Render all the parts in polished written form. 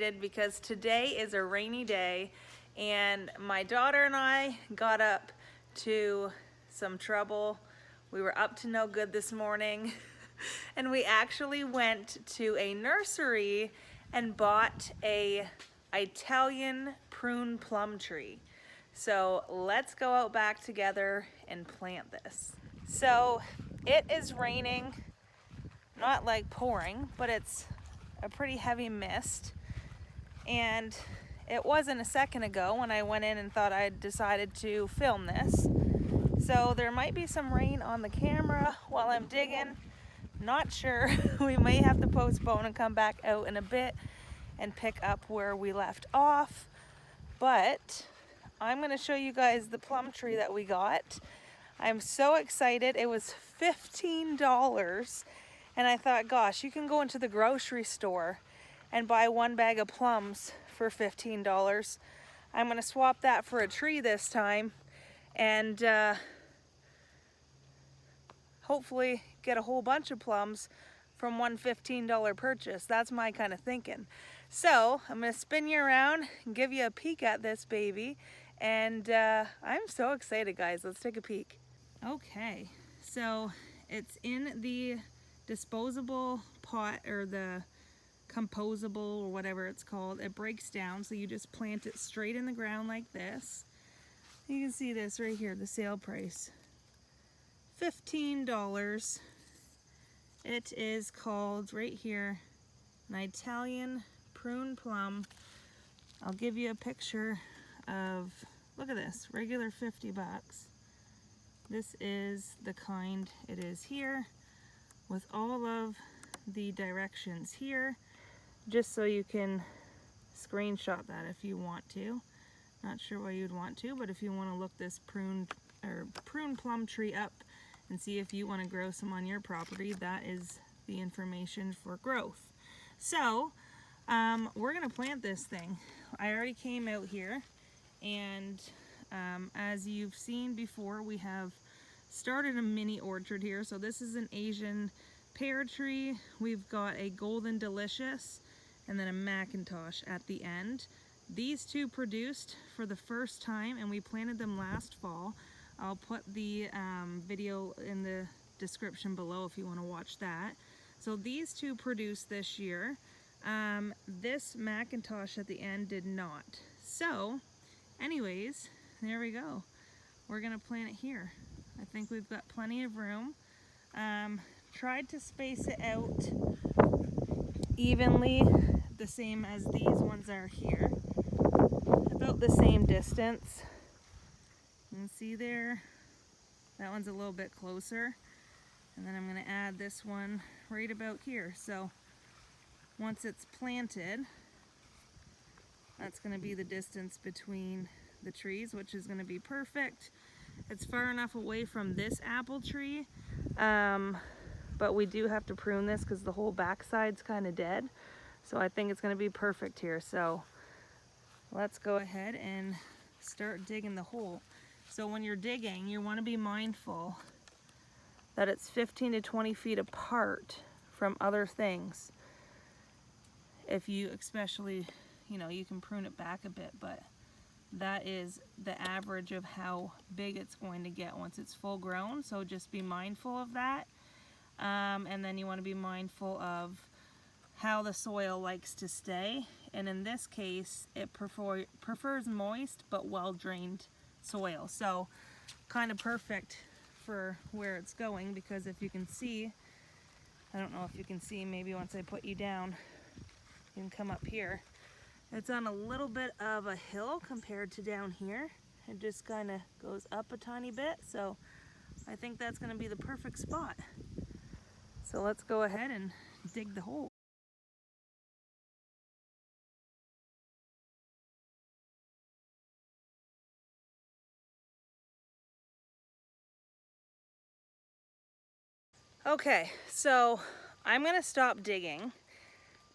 excited because today is a rainy day and my daughter and I got up to some trouble. We were up to no good this morning and we actually went to a nursery and bought a Italian prune plum tree. So let's go out back together and plant this. So it is raining, not like pouring, but it's a pretty heavy mist. And it wasn't a second ago when I went in and thought I'd decided to film this. So there might be some rain on the camera while I'm digging. Not sure. We may have to postpone and come back out in a bit and pick up where we left off. But I'm going to show you guys the plum tree that we got. I'm so excited. It was $15. And I thought, gosh, you can go into the grocery store and buy one bag of plums for $15. I'm going to swap that for a tree this time and hopefully get a whole bunch of plums from one $15 purchase. That's my kind of thinking. So I'm going to spin you around and give you a peek at this baby. And I'm so excited, guys. Let's take a peek. Okay, so it's in the disposable pot, or the composable, or whatever it's called. It breaks down, so you just plant it straight in the ground like this. You can see this right here, the sale price, $15. It is called right here an Italian prune plum. I'll give you a picture of, look at this, regular 50 bucks. This is the kind it is here, with all of the directions here, just so you can screenshot that if you want to. Not sure why you'd want to, but if you want to look this prune plum tree up and see if you want to grow some on your property, that is the information for growth. So we're gonna plant this thing. I already came out here, and as you've seen before, we have started a mini orchard here. So this is an Asian pear tree. We've got a Golden Delicious and then a Macintosh at the end. These two produced for the first time, and we planted them last fall. I'll put the video in the description below if you want to watch that. So these two produced this year. This Macintosh at the end did not. So anyways, there we go. We're gonna plant it here. I think we've got plenty of room. Tried to space it out evenly, the same as these ones are here. About the same distance. You can see there, that one's a little bit closer. And then I'm gonna add this one right about here. So once it's planted, that's gonna be the distance between the trees, which is gonna be perfect. It's far enough away from this apple tree, but we do have to prune this because the whole backside's kind of dead. So I think it's gonna be perfect here. So let's go ahead and start digging the hole. So when you're digging, you wanna be mindful that it's 15 to 20 feet apart from other things. If you especially, you can prune it back a bit, but that is the average of how big it's going to get once it's full grown. So just be mindful of that. And then you want to be mindful of how the soil likes to stay. And in this case, it prefers moist but well-drained soil. So kind of perfect for where it's going, because if you can see, I don't know if you can see, maybe once I put you down, you can come up here. It's on a little bit of a hill compared to down here. It just kind of goes up a tiny bit, so I think that's going to be the perfect spot. So let's go ahead and dig the hole. Okay, so I'm going to stop digging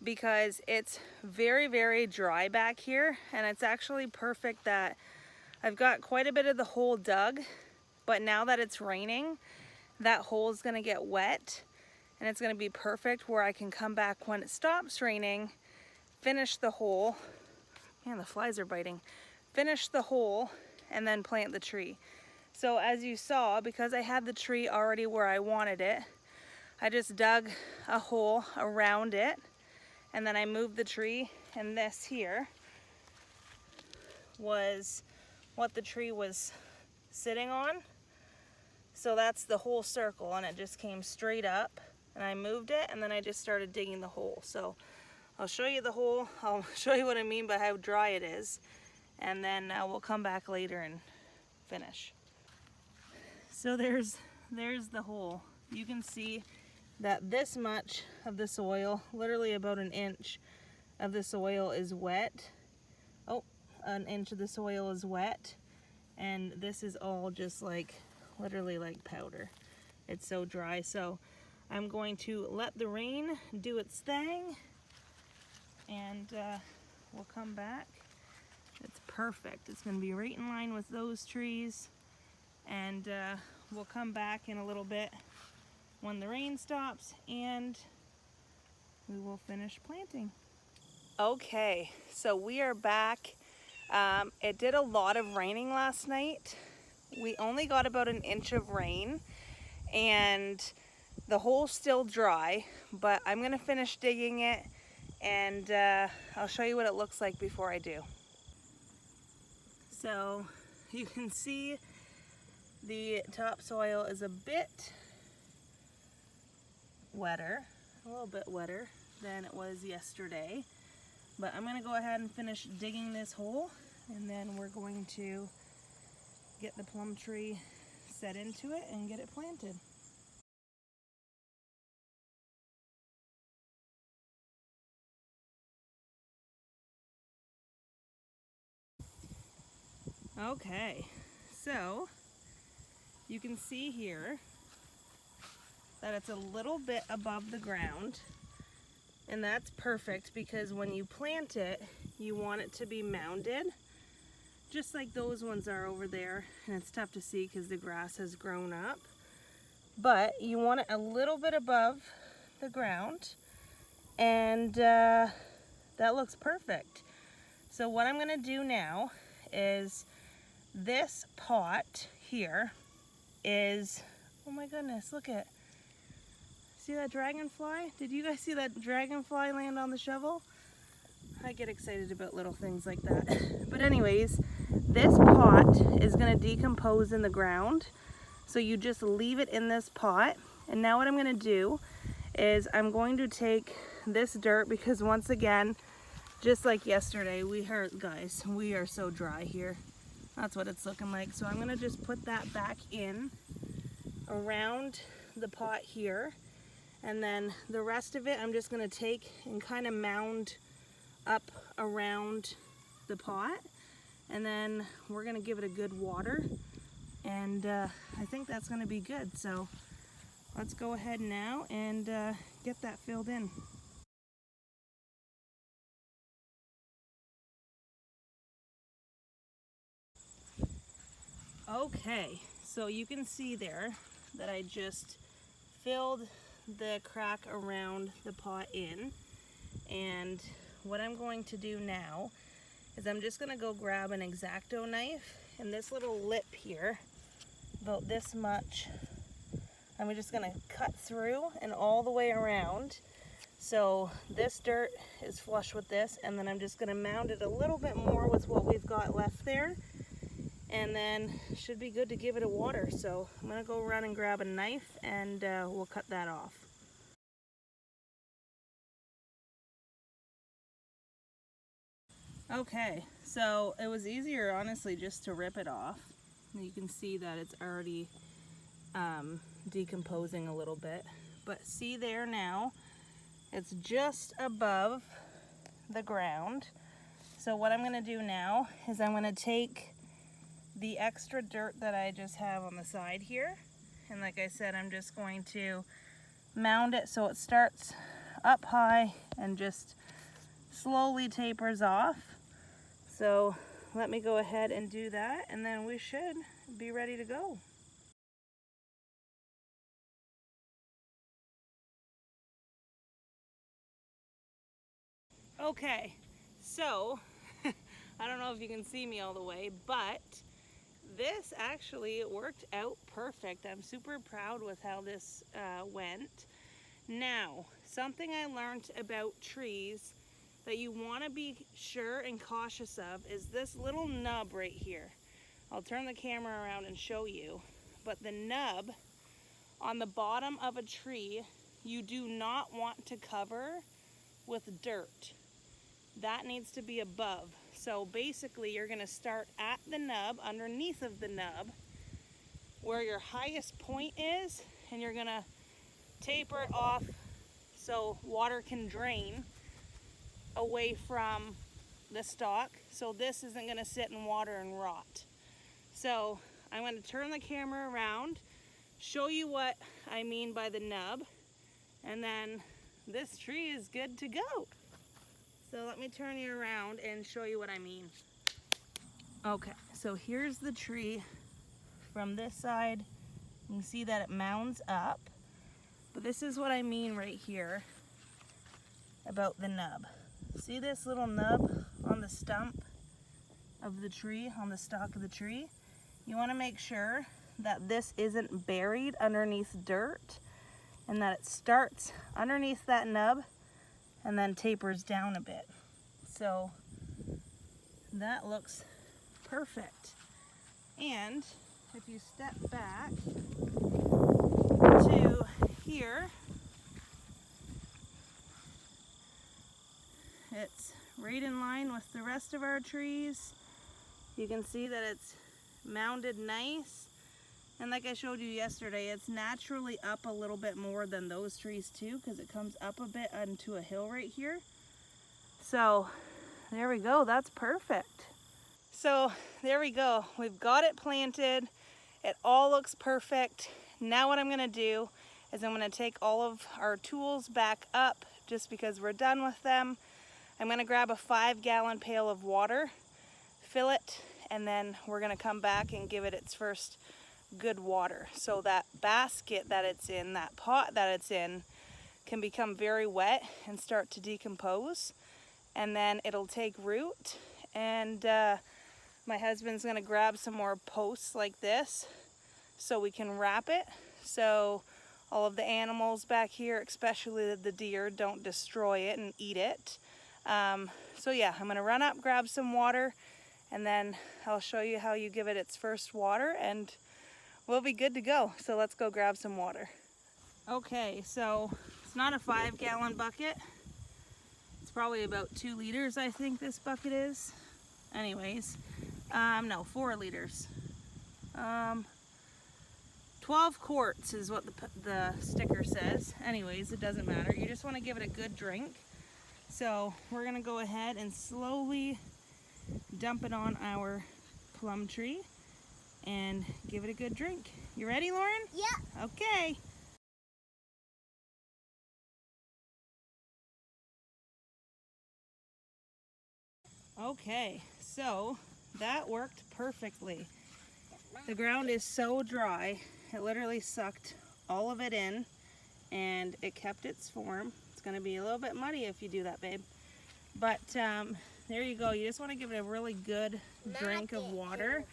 because it's very, very dry back here, and it's actually perfect that I've got quite a bit of the hole dug, but now that it's raining, that hole is going to get wet, and it's going to be perfect where I can come back when it stops raining, finish the hole. Man, the flies are biting. Finish the hole and then plant the tree. So as you saw, because I had the tree already where I wanted it, I just dug a hole around it and then I moved the tree, and this here was what the tree was sitting on. So that's the whole circle, and it just came straight up, and I moved it, and then I just started digging the hole. So I'll show you the hole. I'll show you what I mean by how dry it is, and then we'll come back later and finish. So there's the hole. You can see that this much of the soil, literally about an inch of the soil is wet. Oh, an inch of the soil is wet, and this is all just like literally like powder. It's so dry. So I'm going to let the rain do its thing, and we'll come back. It's perfect. It's going to be right in line with those trees, and we'll come back in a little bit when the rain stops, and we will finish planting. Okay, so we are back. It did a lot of raining last night. We only got about an inch of rain, and the hole's still dry, but I'm gonna finish digging it, and I'll show you what it looks like before I do. So you can see the topsoil is a bit wetter, a little bit wetter than it was yesterday, but I'm gonna go ahead and finish digging this hole, and then we're going to get the plum tree set into it and get it planted. Okay, so you can see here that it's a little bit above the ground, and that's perfect because when you plant it, you want it to be mounded, just like those ones are over there. And it's tough to see because the grass has grown up, but you want it a little bit above the ground, and that looks perfect. So what I'm gonna do now is this pot here is, oh my goodness, look at, see that dragonfly? Did you guys see that dragonfly land on the shovel? I get excited about little things like that. But anyways, this pot is gonna decompose in the ground. So you just leave it in this pot. And now what I'm gonna do is I'm going to take this dirt, because once again, just like yesterday, we are so dry here. That's what it's looking like. So I'm gonna just put that back in around the pot here. And then the rest of it, I'm just gonna take and kind of mound up around the pot. And then we're gonna give it a good water. And I think that's gonna be good. So let's go ahead now and get that filled in. Okay, so you can see there that I just filled the crack around the pot in, and what I'm going to do now is I'm just gonna go grab an X-Acto knife, and this little lip here, about this much, I'm just gonna cut through and all the way around. So this dirt is flush with this, and then I'm just gonna mound it a little bit more with what we've got left there, and then should be good to give it a water. So I'm gonna go run and grab a knife, and we'll cut that off. Okay, so it was easier honestly just to rip it off. You can see that it's already decomposing a little bit, but see there now, it's just above the ground. So what I'm gonna do now is I'm gonna take the extra dirt that I just have on the side here, and like I said, I'm just going to mound it so it starts up high and just slowly tapers off. So let me go ahead and do that, and then we should be ready to go. Okay, so I don't know if you can see me all the way, but this actually worked out perfect. I'm super proud with how this went. Now, something I learned about trees that you want to be sure and cautious of is this little nub right here. I'll turn the camera around and show you. But the nub on the bottom of a tree, you do not want to cover with dirt. That needs to be above. So basically you're gonna start at the nub, underneath of the nub, where your highest point is, and you're gonna taper it off so water can drain away from the stalk. So this isn't gonna sit in water and rot. So I'm gonna turn the camera around, show you what I mean by the nub, and then this tree is good to go. So let me turn you around and show you what I mean. Okay, so here's the tree from this side. You can see that it mounds up, but this is what I mean right here about the nub. See this little nub on the stump of the tree, on the stalk of the tree? You want to make sure that this isn't buried underneath dirt and that it starts underneath that nub and then tapers down a bit. So that looks perfect. And if you step back to here, it's right in line with the rest of our trees. You can see that it's mounded nice. And like I showed you yesterday, it's naturally up a little bit more than those trees too, because it comes up a bit onto a hill right here. So there we go, that's perfect. So there we go, we've got it planted. It all looks perfect. Now what I'm gonna do is I'm gonna take all of our tools back up just because we're done with them. I'm gonna grab a 5-gallon pail of water, fill it, and then we're gonna come back and give it its first good water. So that basket that it's in, that pot that it's in, can become very wet and start to decompose. And then it'll take root, and my husband's gonna grab some more posts like this so we can wrap it so all of the animals back here, especially the deer, don't destroy it and eat it. So yeah, I'm gonna run up, grab some water, and then I'll show you how you give it its first water and we'll be good to go. So let's go grab some water. Okay, so it's not a 5-gallon bucket. It's probably about 2 liters, I think this bucket is. Anyways, no, 4 liters. 12 quarts is what the sticker says. Anyways, it doesn't matter. You just want to give it a good drink. So we're gonna go ahead and slowly dump it on our plum tree and give it a good drink. You ready, Lauren? Yeah. Okay. Okay, so that worked perfectly. The ground is so dry, it literally sucked all of it in and it kept its form. It's gonna be a little bit muddy if you do that, babe. But there you go. You just want to give it a really good drink of water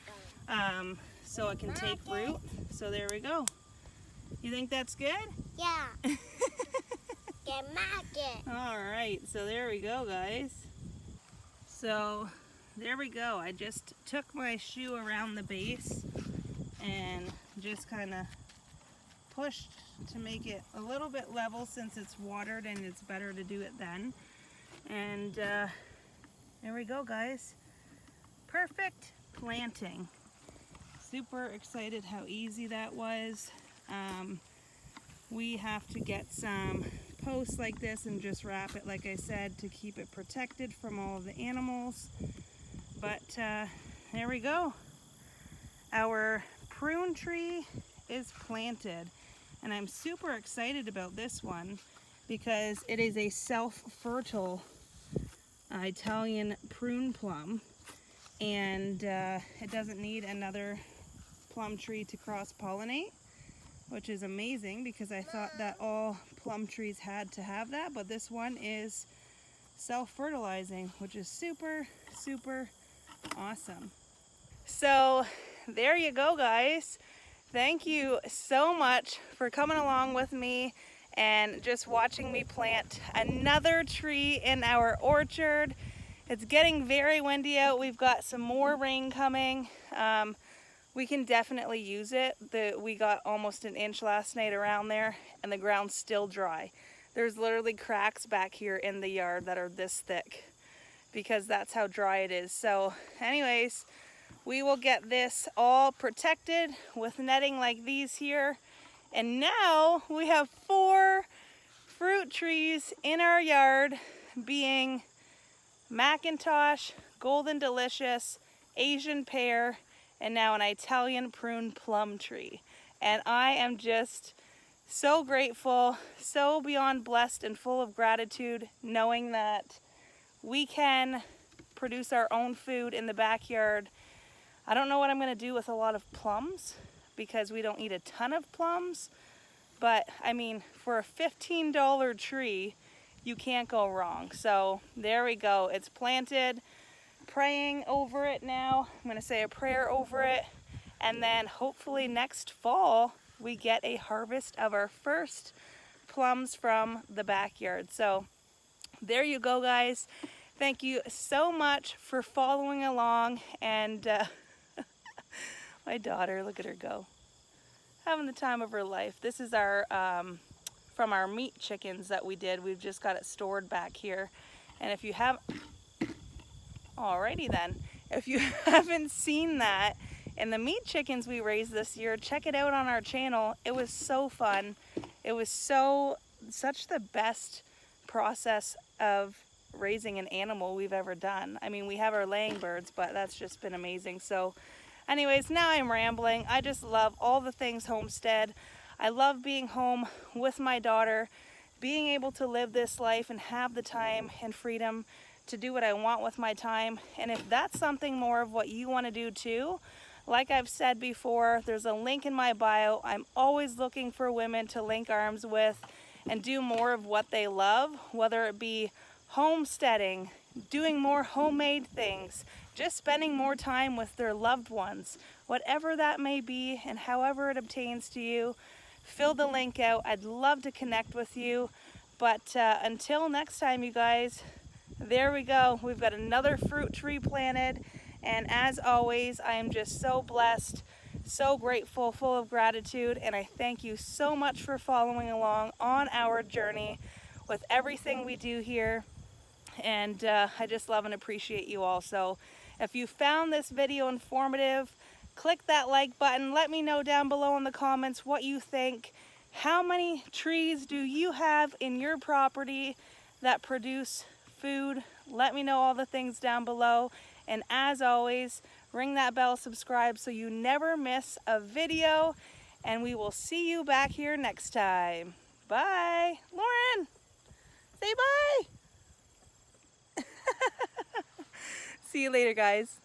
so it can take root. So there we go. You think that's good? Yeah. Get market. All right, so there we go, guys. So there we go. I just took my shoe around the base and just kind of pushed to make it a little bit level since it's watered and it's better to do it then. And there we go, guys. Perfect planting. Super excited how easy that was. We have to get some posts like this and just wrap it, like I said, to keep it protected from all of the animals. But there we go. Our prune tree is planted, and I'm super excited about this one because it is a self-fertile Italian prune plum, and it doesn't need another plum tree to cross-pollinate, which is amazing because I thought that all plum trees had to have that, but this one is self-fertilizing, which is super, super awesome. So there you go, guys. Thank you so much for coming along with me and just watching me plant another tree in our orchard. It's getting very windy out. We've got some more rain coming. We can definitely use it. We got almost an inch last night around there, and the ground's still dry. There's literally cracks back here in the yard that are this thick because that's how dry it is. So anyways, we will get this all protected with netting like these here. And now we have 4 fruit trees in our yard, being Macintosh, Golden Delicious, Asian pear, and now an Italian prune plum tree. And I am just so grateful, so beyond blessed and full of gratitude, knowing that we can produce our own food in the backyard. I don't know what I'm going to do with a lot of plums because we don't eat a ton of plums, but I mean, for a $15 tree, you can't go wrong. So there we go. It's planted. Praying over it now. I'm going to say a prayer over it, and then hopefully next fall we get a harvest of our first plums from the backyard. So there you go, guys. Thank you so much for following along, and my daughter, look at her go, having the time of her life. This is our from our meat chickens that we did. We've just got it stored back here, and if you have, alrighty then, if you haven't seen that and the meat chickens we raised this year, check it out on our channel. It was so fun. It was such the best process of raising an animal we've ever done. I mean, we have our laying birds, but that's just been amazing. So anyways, now I'm rambling. I just love all the things homestead. I love being home with my daughter, being able to live this life and have the time and freedom to do what I want with my time. And if that's something more of what you want to do too, like I've said before, there's a link in my bio. I'm always looking for women to link arms with and do more of what they love, whether it be homesteading, doing more homemade things, just spending more time with their loved ones, whatever that may be and however it obtains to you. Fill the link out. I'd love to connect with you. But until next time, you guys, there we go. We've got another fruit tree planted. And as always, I am just so blessed, so grateful, full of gratitude. And I thank you so much for following along on our journey with everything we do here. And I just love and appreciate you all. So if you found this video informative, click that like button. Let me know down below in the comments what you think. How many trees do you have in your property that produce food? Let me know all the things down below. And as always, ring that bell, subscribe so you never miss a video. And we will see you back here next time. Bye. Lauren, say bye. See you later, guys.